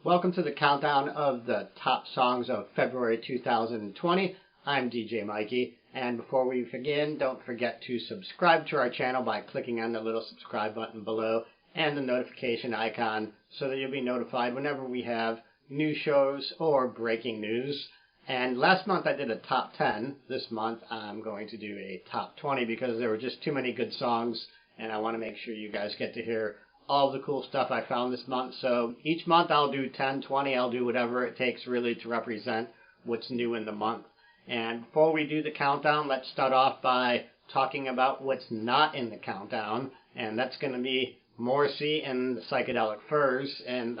Welcome to the countdown of the top songs of February 2020. I'm DJ Mikey, and before we begin, don't forget to subscribe to our channel by clicking on the little subscribe button below and the notification icon so that you'll be notified whenever we have new shows or breaking news. And last month I did a top 10. This month I'm going to do a top 20 because there were just too many good songs, and I want to make sure you guys get to hear all the cool stuff I found this month. So each month I'll do 10, 20, I'll do whatever it takes really to represent what's new in the month. And before we do the countdown, let's start off by talking about what's not in the countdown. And that's going to be Morrissey and the Psychedelic Furs. And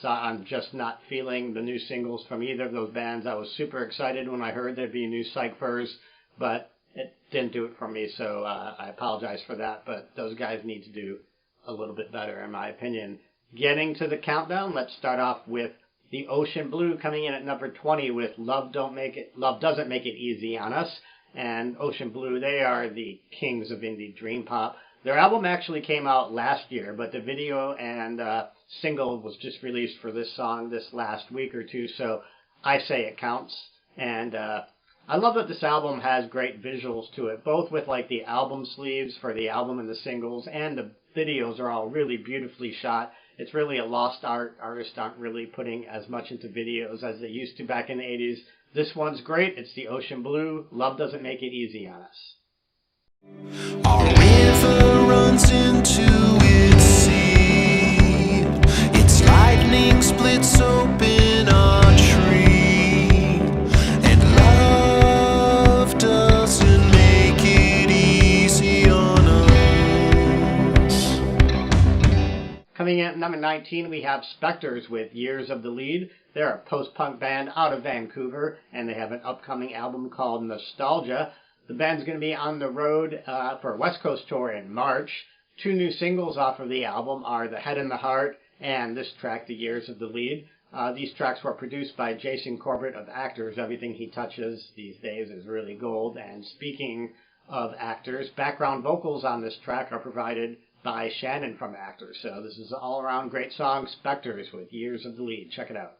I'm just not feeling the new singles from either of those bands. I was super excited when I heard there'd be new Psych Furs, but it didn't do it for me. So I apologize for that. But those guys need to do a little bit better, in my opinion. Getting to the countdown, let's start off with the Ocean Blue coming in at number 20 with Love Doesn't Make It Easy on Us. And Ocean Blue, they are the kings of indie dream pop. Their album actually came out last year, but the video and single was just released for this song this last week or two, so I say it counts. And I love that this album has great visuals to it, both with like the album sleeves for the album and the singles, and the videos are all really beautifully shot. It's really a lost art. Artists aren't really putting as much into videos as they used to back in the 80s. This one's great. It's the Ocean Blue. Love Doesn't Make It Easy on Us. Our river runs into its sea. Its lightning splits open our tree. And love doesn't make it easy on us. Coming in at number 19, we have Spectres with Years of the Lead. They're a post-punk band out of Vancouver, and they have an upcoming album called Nostalgia. The band's going to be on the road for a West Coast tour in March. Two new singles off of the album are The Head and the Heart and this track, The Years of the Lead. These tracks were produced by Jason Corbett of Actors. Everything he touches these days is really gold. And speaking of Actors, background vocals on this track are provided by Shannon from Actors. So this is an all-around great song, Spectres with Years of the Lead. Check it out.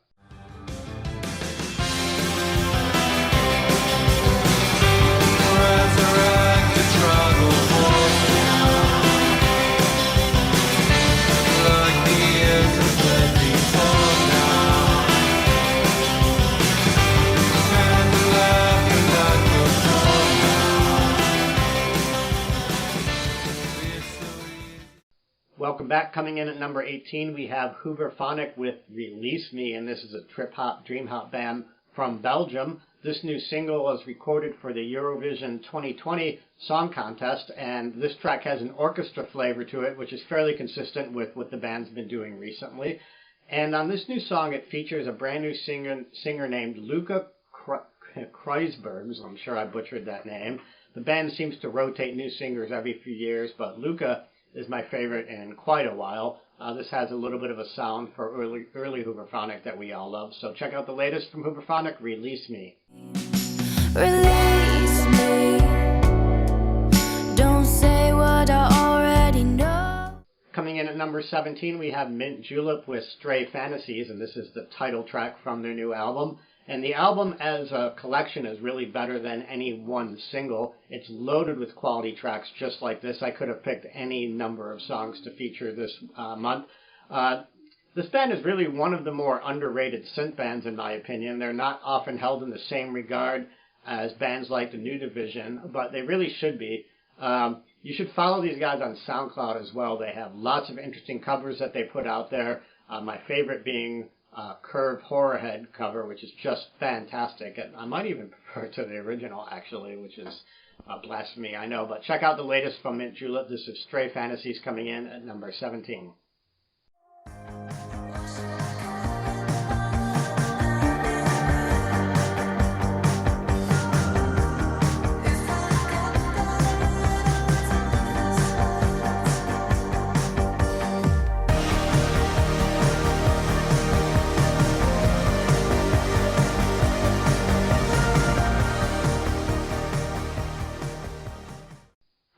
Welcome back. Coming in at number 18, we have Hooverphonic with Release Me, and this is a trip-hop, dream-hop band from Belgium. This new single was recorded for the Eurovision 2020 Song Contest, and this track has an orchestra flavor to it, which is fairly consistent with what the band's been doing recently. And on this new song, it features a brand new singer named Luca Kreuzberg. I'm sure I butchered that name. The band seems to rotate new singers every few years, but Luca is my favorite in quite a while. This has a little bit of a sound for early Hooverphonic that we all love. So check out the latest from Hooverphonic, Release Me. Release me. Don't say what I already know. Coming in at number 17, we have Mint Julep with Stray Fantasies, and this is the title track from their new album. And the album as a collection is really better than any one single. It's loaded with quality tracks just like this. I could have picked any number of songs to feature this month. This band is really one of the more underrated synth bands in my opinion. They're not often held in the same regard as bands like the New Division, but they really should be. You should follow these guys on SoundCloud as well. They have lots of interesting covers that they put out there. My favorite being Curved Horrorhead cover, which is just fantastic. And I might even prefer it to the original, actually, which is blasphemy, I know. But check out the latest from Mint Julep. This is Stray Fantasies coming in at number 17.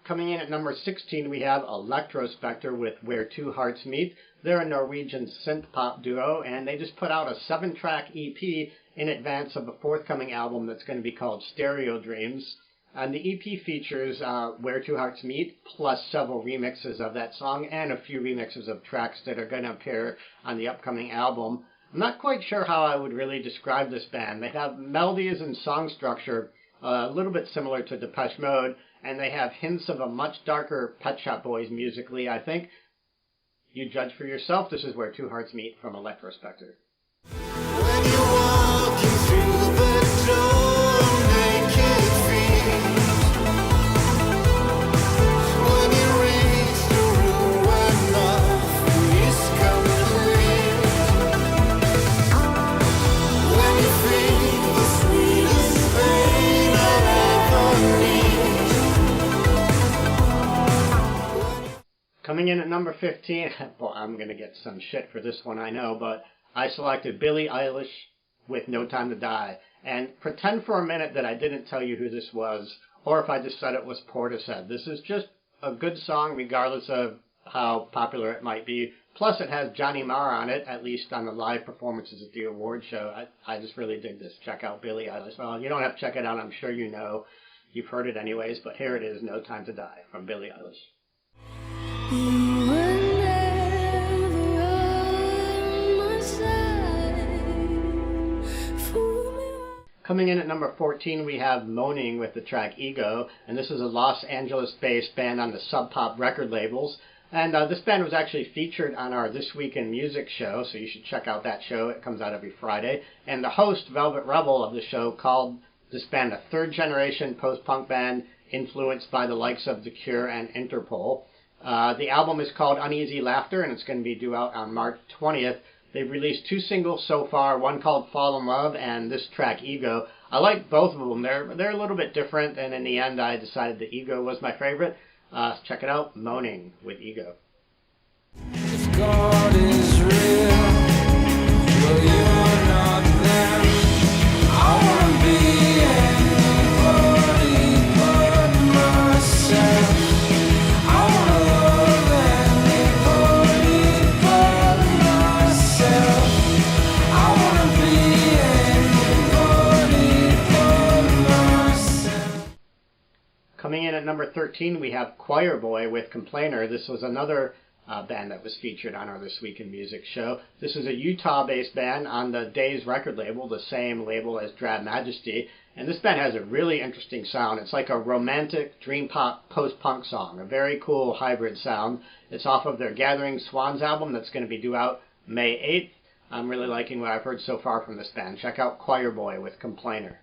Coming in at number 16, we have Electro Spectre with Where Two Hearts Meet. They're a Norwegian synth-pop duo, and they just put out a 7-track EP in advance of a forthcoming album that's going to be called Stereo Dreams. And the EP features Where Two Hearts Meet, plus several remixes of that song, and a few remixes of tracks that are going to appear on the upcoming album. I'm not quite sure how I would really describe this band. They have melodies and song structure a little bit similar to Depeche Mode, and they have hints of a much darker Pet Shop Boys musically, I think. You judge for yourself. This is Where Two Hearts Meet from Electro Spectre. When you're walking through the door, naked feet. When you reach the room where nothing is complete. When you feel the sweetest pain I'll ever need. Coming in at number 15, well, I'm going to get some shit for this one, I know, but I selected Billie Eilish with No Time to Die. And pretend for a minute that I didn't tell you who this was, or if I just said it was Portishead. This is just a good song regardless of how popular it might be. Plus it has Johnny Marr on it, at least on the live performances at the award show. I just really dig this. Check out Billie Eilish. Well, you don't have to check it out, I'm sure you know. You've heard it anyways, but here it is, No Time to Die from Billie Eilish. You were never on my side. Fool me. Coming in at number 14, we have Moaning with the track Ego, and this is a Los Angeles-based band on the Sub Pop record labels. And this band was actually featured on our This Week in Music show, so you should check out that show. It comes out every Friday. And the host, Velvet Rebel, of the show called this band a third-generation post-punk band influenced by the likes of The Cure and Interpol. The album is called Uneasy Laughter, and it's going to be due out on March 20th. They've released 2 singles so far, one called Fall in Love and this track, Ego. I like both of them. They're a little bit different, and in the end I decided that Ego was my favorite. Check it out, Moaning with Ego. If God is real, well, you're not there. I wanna be anybody but myself. I wanna love anybody but myself. I wanna be anybody but myself. Coming in at number 13, we have Choir Boy with Complainer. This was another band that was featured on our This Week in Music show. This is a Utah-based band on the Days record label, the same label as Drab Majesty. And this band has a really interesting sound. It's like a romantic dream pop post-punk song, a very cool hybrid sound. It's off of their Gathering Swans album that's going to be due out May 8th. I'm really liking what I've heard so far from this band. Check out Choir Boy with Complainer.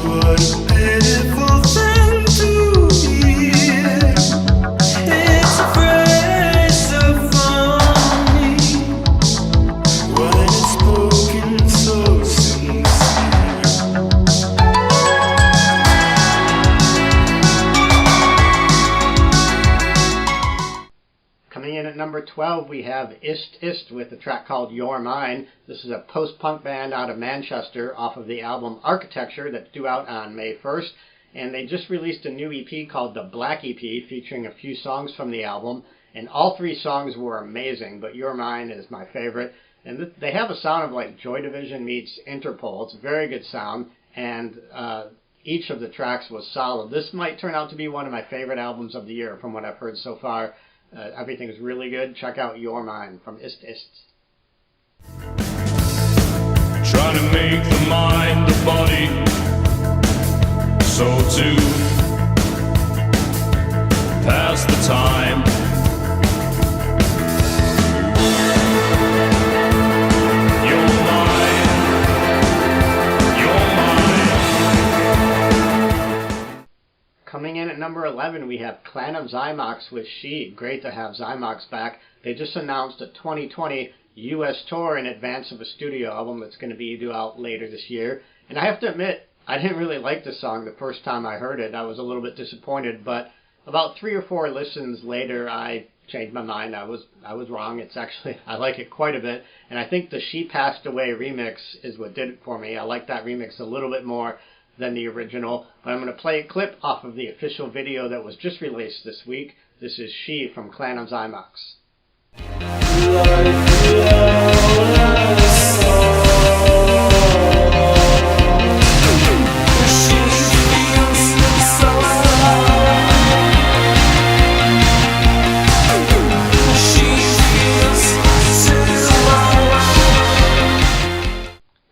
What a pitiful thing to hear. It's a phrase so funny when it's spoken so sincere. Coming in at number 12, we have IST IST with a track called You're Mine. This is a post-punk band out of Manchester off of the album Architecture that's due out on May 1st. And they just released a new EP called the Black EP featuring a few songs from the album. And all 3 songs were amazing, but You're Mine is my favorite. And they have a sound of like Joy Division meets Interpol. It's a very good sound, and each of the tracks was solid. This might turn out to be one of my favorite albums of the year from what I've heard so far. Everything is really good. Check out You're Mine from IST IST. Trying to make the mind a body, so to pass the time. You're mine, you're mine. Coming in at number 11, we have Clan of Xymox with She. Great to have Xymox back. They just announced a 2020 U.S. tour in advance of a studio album that's going to be due out later this year. And I have to admit, I didn't really like this song the first time I heard it. I was a little bit disappointed, but about 3 or 4 listens later, I changed my mind. I was wrong. It's actually, I like it quite a bit. And I think the She Passed Away remix is what did it for me. I like that remix a little bit more than the original, but I'm going to play a clip off of the official video that was just released this week. This is She from Clan of Xymox.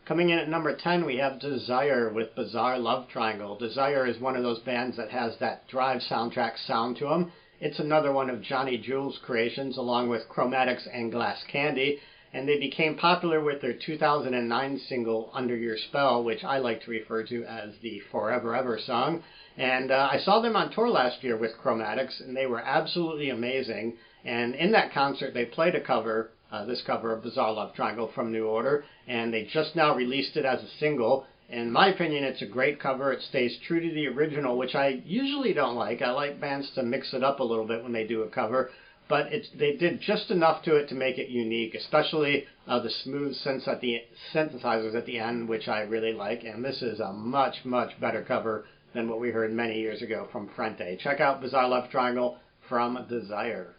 Coming in at number 10, we have Desire with Bizarre Love Triangle. Desire is one of those bands that has that Drive soundtrack sound to them. It's another one of Johnny Jewel's creations, along with Chromatics and Glass Candy, and they became popular with their 2009 single, Under Your Spell, which I like to refer to as the Forever Ever song. And I saw them on tour last year with Chromatics, and they were absolutely amazing. And in that concert, they played a cover, this cover of Bizarre Love Triangle from New Order, and they just now released it as a single. In my opinion, it's a great cover. It stays true to the original, which I usually don't like. I like bands to mix it up a little bit when they do a cover, but they did just enough to it to make it unique, especially the smooth synthesizers at the end, which I really like, and this is a much, much better cover than what we heard many years ago from Frente. Check out Bizarre Love Triangle from Desire.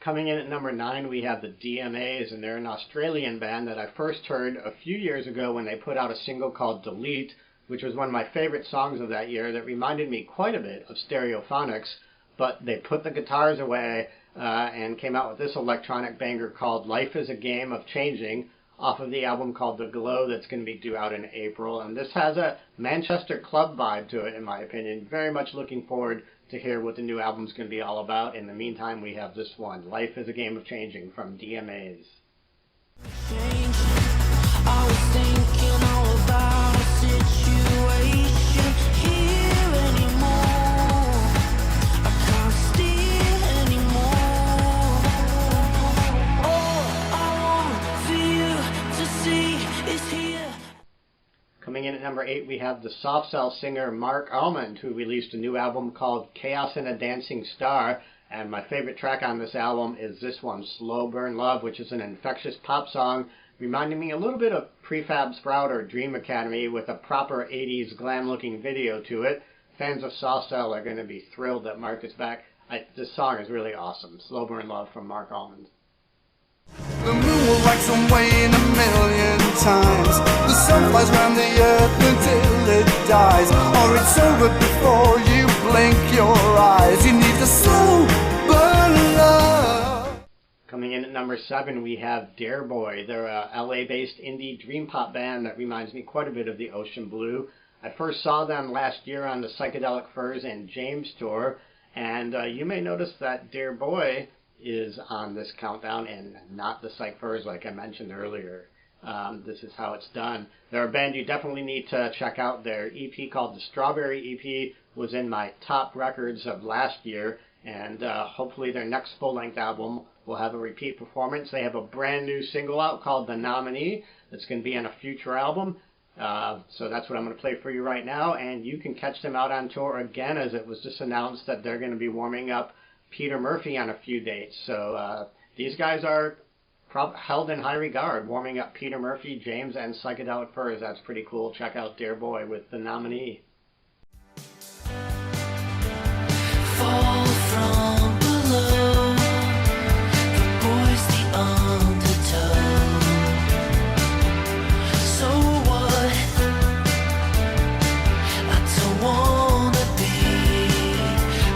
Coming in at number 9, we have the DMAs, and they're an Australian band that I first heard a few years ago when they put out a single called Delete, which was one of my favorite songs of that year that reminded me quite a bit of Stereophonics, but they put the guitars away and came out with this electronic banger called Life is a Game of Changing off of the album called The Glow that's going to be due out in April. And this has a Manchester club vibe to it, in my opinion. Very much looking forward to hear what the new album's going to be all about. In the meantime, we have this one, Life is a Game of Changing from DMAs. I was thinking all about a situation here anymore. I can't steal anymore. All I want for you to see is here. Coming in at number 8, we have the Soft Cell singer Marc Almond, who released a new album called Chaos and a Dancing Star. And my favorite track on this album is this one, Slow Burn Love, which is an infectious pop song reminding me a little bit of Prefab Sprout or Dream Academy with a proper 80s glam-looking video to it. Fans of Soft Cell are going to be thrilled that Marc is back. This song is really awesome. Slow Burn Love from Marc Almond. The moon will rise some way in a million times. The sun flies round the earth until it dies, or it's over before you blink your eyes. You need to slow burn love. Coming in at number 7, we have Dare Boy. They're a LA-based indie dream pop band that reminds me quite a bit of the Ocean Blue. I first saw them last year on the Psychedelic Furs and James tour, and you may notice that Dare Boy is on this countdown and not the Psych Furs like I mentioned earlier. This is how it's done. They're a band you definitely need to check out. Their EP called the Strawberry EP was in my top records of last year, and hopefully their next full-length album will have a repeat performance. They have a brand new single out called The Nominee that's going to be on a future album. So that's what I'm going to play for you right now, and you can catch them out on tour again, as it was just announced that they're going to be warming up Peter Murphy on a few dates. So these guys are held in high regard, warming up Peter Murphy, James, and Psychedelic Furs. That's pretty cool. Check out Dare Boy with The Nominee. Fall from below, the boy's the undertow. So what? I don't wanna be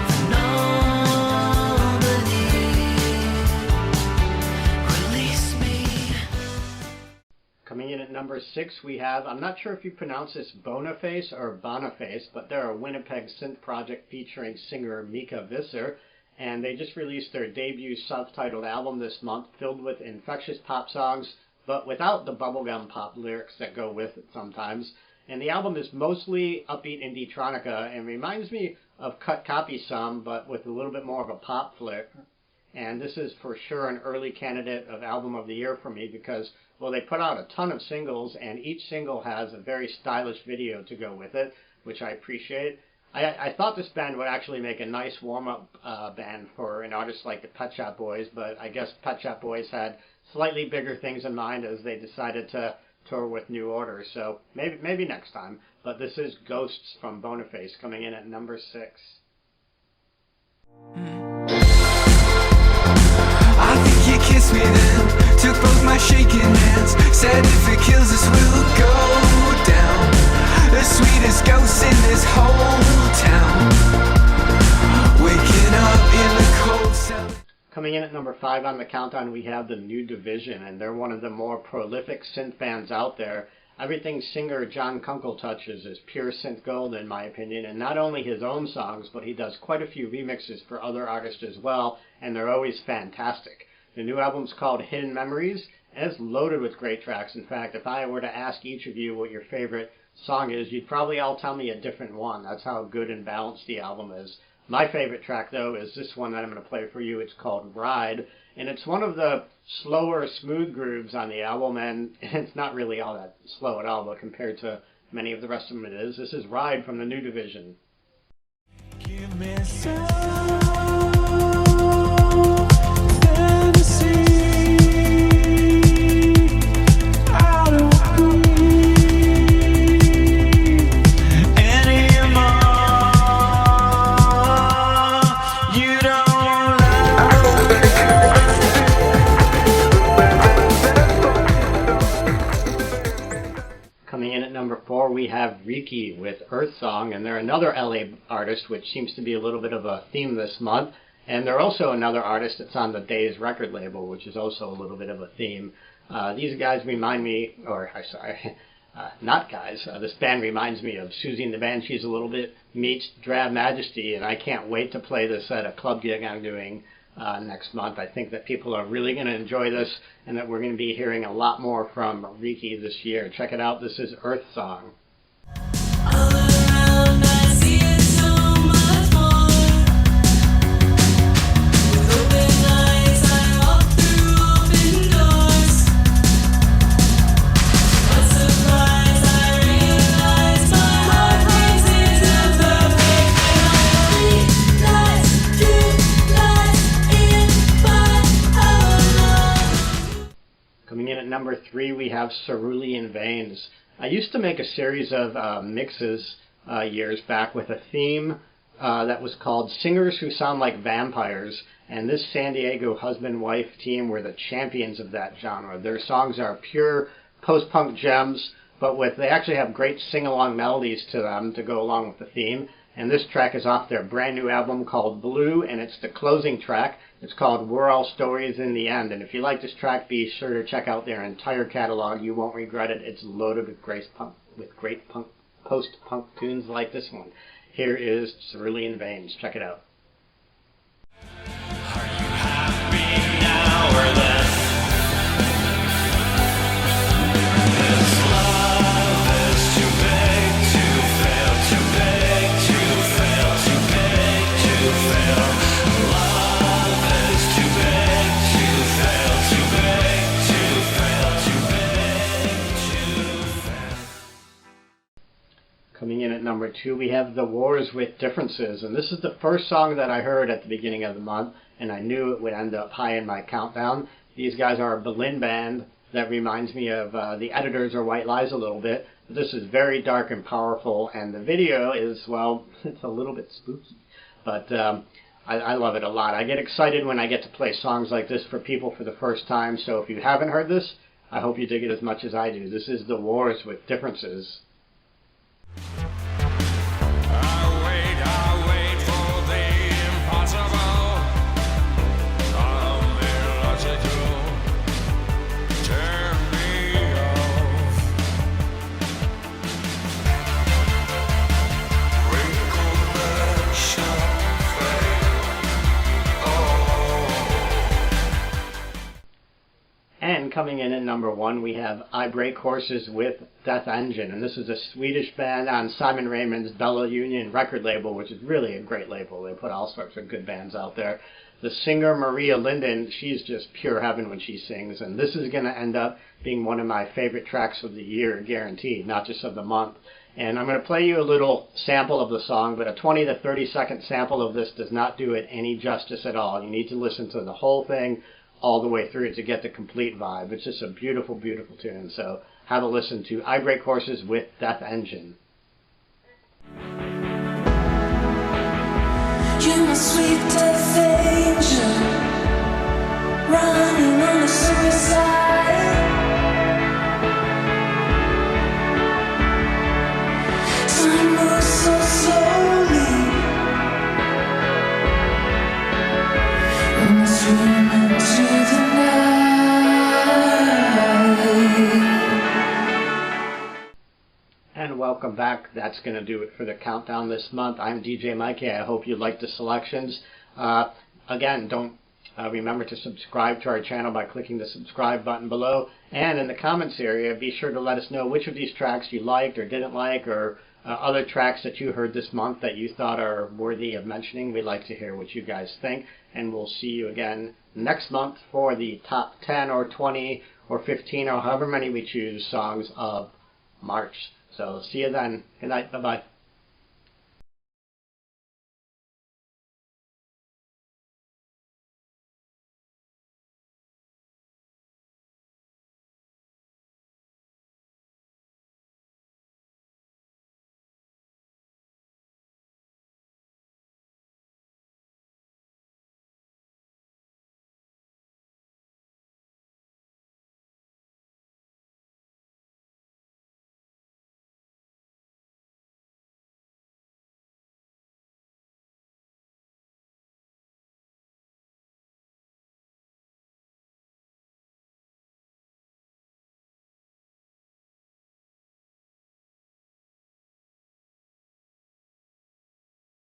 the nominee. Release me. Coming in at number 6, we have, I'm not sure if you pronounce this Boniface or Boniface, but they're a Winnipeg synth project featuring singer Mika Visser, and they just released their debut self-titled album this month, filled with infectious pop songs, but without the bubblegum pop lyrics that go with it sometimes. And the album is mostly upbeat indie-tronica and reminds me of Cut Copy some, but with a little bit more of a pop flick. and this is for sure an early candidate of Album of the Year for me because, well, they put out a ton of singles, and each single has a very stylish video to go with it, which I appreciate. I thought this band would actually make a nice warm-up band for an artist like the Pet Shop Boys, but I guess Pet Shop Boys had slightly bigger things in mind as they decided to tour with New Order, so maybe next time. But this is Ghosts from Boniface, coming in at number 6. I think you kissed me then, took both my shaking hands, said if it kills us we'll go down. The sweetest ghosts in this whole town, waking up in the cold cell. Coming in at number 5 on the countdown, we have the New Division, and they're one of the more prolific synth bands out there. Everything singer John Kunkel touches is pure synth gold, in my opinion, and not only his own songs, but he does quite a few remixes for other artists as well, and they're always fantastic. The new album's called Hidden Memories, and it's loaded with great tracks. In fact, if I were to ask each of you what your favorite song is, you'd probably all tell me a different one. That's how good and balanced the album is. My favorite track, though, is this one that I'm going to play for you. It's called Ride, and it's one of the slower, smooth grooves on the album, and it's not really all that slow at all, but compared to many of the rest of them it is. This is Ride from the New Division. Give me some fantasy. I don't need anymore. You don't Coming in at number 4, we have Riki with Earth Song, and they're another LA artist, which seems to be a little bit of a theme this month. And they're also another artist that's on the Days record label, which is also a little bit of a theme. These guys remind me, not guys, this band reminds me of Susie and the Banshees a little bit, meets Drab Majesty, and I can't wait to play this at a club gig I'm doing next month. I think that people are really going to enjoy this, and that we're going to be hearing a lot more from Riki this year. Check it out. This is Earth Song. Coming in at number 3, we have Cerulean Veins. I used to make a series of mixes years back with a theme that was called Singers Who Sound Like Vampires, and this San Diego husband-wife team were the champions of that genre. Their songs are pure post-punk gems, but they actually have great sing-along melodies to them to go along with the theme. And this track is off their brand new album called Blue, and it's the closing track. It's called We're All Stories in the End. And if you like this track, be sure to check out their entire catalog. You won't regret it. It's loaded with great post-punk tunes like this one. Here is Cerulean Veins. Check it out. Coming in at number 2, we have The Wars with Differences, and this is the first song that I heard at the beginning of the month, and I knew it would end up high in my countdown. These guys are a Berlin band that reminds me of The Editors or White Lies a little bit. This is very dark and powerful, and the video is, well, it's a little bit spooky, but I love it a lot. I get excited when I get to play songs like this for people for the first time, so if you haven't heard this, I hope you dig it as much as I do. This is The Wars with Differences. I wait for the impossible. I'll be logical. Turn me off. Recollection fade. And coming in at number 1, we have I Break Horses with Death Engine, and this is a Swedish band on Simon Raymond's Bella Union record label, which is really a great label. They put all sorts of good bands out there. The singer Maria Linden, she's just pure heaven when she sings, and this is going to end up being one of my favorite tracks of the year, guaranteed, not just of the month. And I'm going to play you a little sample of the song, but a 20 to 30 second sample of this does not do it any justice at all. You need to listen to the whole thing all the way through to get the complete vibe. It's just a beautiful, beautiful tune. So have a listen to I Break Horses with Death Engine. You're my sweet death angel, running on a suicide. Time moves so slowly, and I swim into the night. And welcome back. That's going to do it for the countdown this month. I'm DJ Mikey. I hope you liked the selections. Again, don't remember to subscribe to our channel by clicking the subscribe button below. And in the comments area, be sure to let us know which of these tracks you liked or didn't like, or other tracks that you heard this month that you thought are worthy of mentioning. We'd like to hear what you guys think. And we'll see you again next month for the top 10 or 20 or 15 or however many we choose songs of March. So see you then. Good night. Bye-bye.